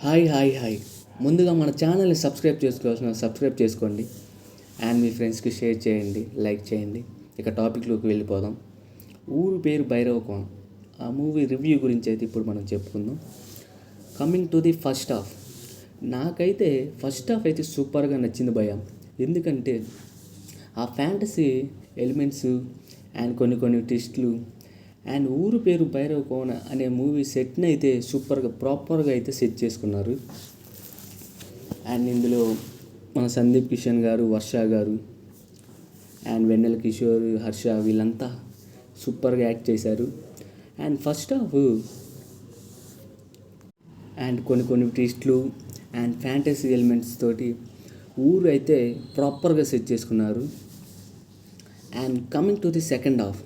Hi ముందుగా మన ఛానల్ని సబ్స్క్రైబ్ చేసుకోండి అండ్ మీ ఫ్రెండ్స్కి షేర్ చేయండి, లైక్ చేయండి. ఇక టాపిక్లోకి వెళ్ళిపోదాం. ఊరు పేరు భైరవకోన. ఆ మూవీ రివ్యూ గురించి అయితే ఇప్పుడు మనం చెప్పుకుందాం. Coming to the first half, నాకైతే ఫస్ట్ హాఫ్ అయితే సూపర్గా నచ్చింది భయ్య. ఎందుకంటే ఆ ఫ్యాంటసీ ఎలిమెంట్స్ అండ్ కొన్ని ట్విస్ట్లు అండ్ ఊరు పేరు భైరవకోన అనే మూవీ సెట్ని అయితే సూపర్గా ప్రాపర్గా అయితే సెట్ చేసుకున్నారు. అండ్ ఇందులో మన సందీప్ కిషన్ గారు, వర్ష గారు అండ్ వెన్నెల కిషోర్, హర్ష వీళ్ళంతా సూపర్గా యాక్ట్ చేశారు. అండ్ ఫస్ట్ హాఫ్ అండ్ కొన్ని ట్విస్ట్లు అండ్ ఫ్యాంటసీ ఎలిమెంట్స్ తోటి ఊరు అయితే ప్రాపర్గా సెట్ చేసుకున్నారు. And coming to the second half,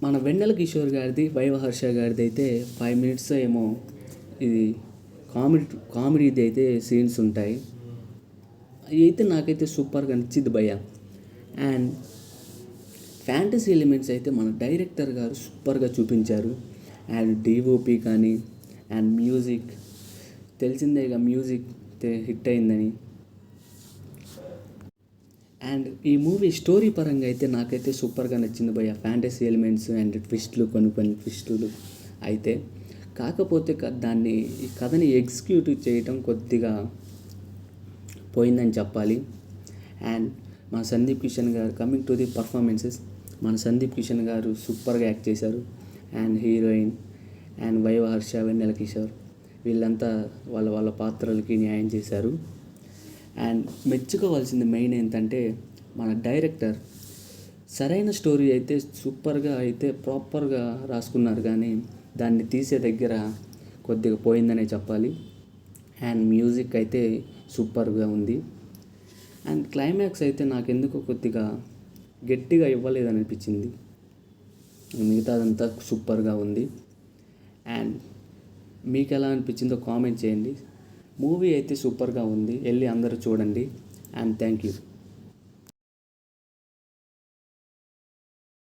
మన వెన్నెల కిషోర్ గారిది, వైవ హర్ష గారిది అయితే 5 minutes ఏమో ఇది కామెడీది అయితే సీన్స్ ఉంటాయి. అవి అయితే నాకైతే సూపర్గా నచ్చింది భయ్య. అండ్ ఫ్యాంటసీ ఎలిమెంట్స్ అయితే మన డైరెక్టర్ గారు సూపర్గా చూపించారు. అండ్ డిఓపి కానీ అండ్ మ్యూజిక్ తెలిసిందేగా, మ్యూజిక్ హిట్ అయిందని. అండ్ ఈ మూవీ స్టోరీ పరంగా అయితే నాకైతే సూపర్గా నచ్చింది భయ్య. ఫ్యాంటసీ ఎలిమెంట్స్ అండ్ ట్విస్ట్లు, కొన్ని ట్విస్టులు అయితే, కాకపోతే దాన్ని ఈ కథని ఎగ్జిక్యూట్ చేయటం కొద్దిగా పోయిందని చెప్పాలి. అండ్ మన సందీప్ కిషన్ గారు, కమింగ్ టు ది పర్ఫార్మెన్సెస్, మన సందీప్ కిషన్ గారు సూపర్గా యాక్ట్ చేశారు. And heroine and Viva Harsha, Vennela Kishore వీళ్ళంతా వాళ్ళ పాత్రలకి న్యాయం చేశారు. అండ్ మెచ్చుకోవాల్సింది మెయిన్ ఏంటంటే మన డైరెక్టర్ సరైన స్టోరీ అయితే సూపర్గా అయితే ప్రాపర్గా రాసుకున్నారు, కానీ దాన్ని తీసే దగ్గర కొద్దిగా పోయిందనే చెప్పాలి. అండ్ మ్యూజిక్ అయితే సూపర్గా ఉంది. అండ్ క్లైమాక్స్ అయితే నాకెందుకో కొద్దిగా గట్టిగా ఇవ్వలేదనిపించింది. మిగతాదంతా సూపర్గా ఉంది. అండ్ మీకు ఎలా అనిపించిందో కామెంట్ చేయండి. మూవీ అయితే సూపర్గా ఉంది, వెళ్ళి అందరూ చూడండి. And thank you.